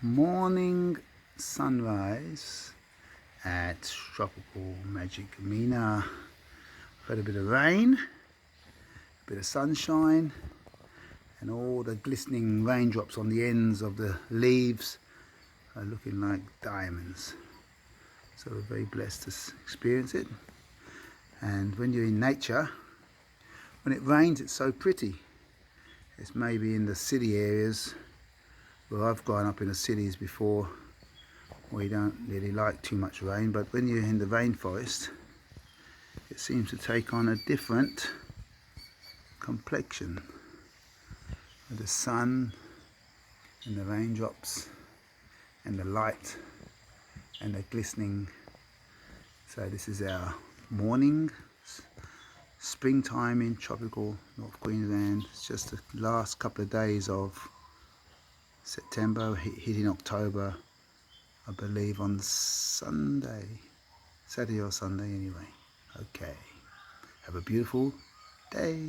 Morning sunrise at tropical Magic Mina. Got a bit of rain, a bit of sunshine, and all the glistening raindrops on the ends of the leaves are looking like diamonds. So we're very blessed to experience it. And when you're in nature, when it rains, it's so pretty. It's maybe in the city areas. Well, I've grown up in the cities before where you don't really like too much rain, but when you're in the rainforest, it seems to take on a different complexion. With the sun and the raindrops and the light and the glistening. So this is our morning, springtime in tropical North Queensland. It's just the last couple of days of September, hitting October, I believe on Sunday, Saturday or Sunday anyway. Okay, have a beautiful day.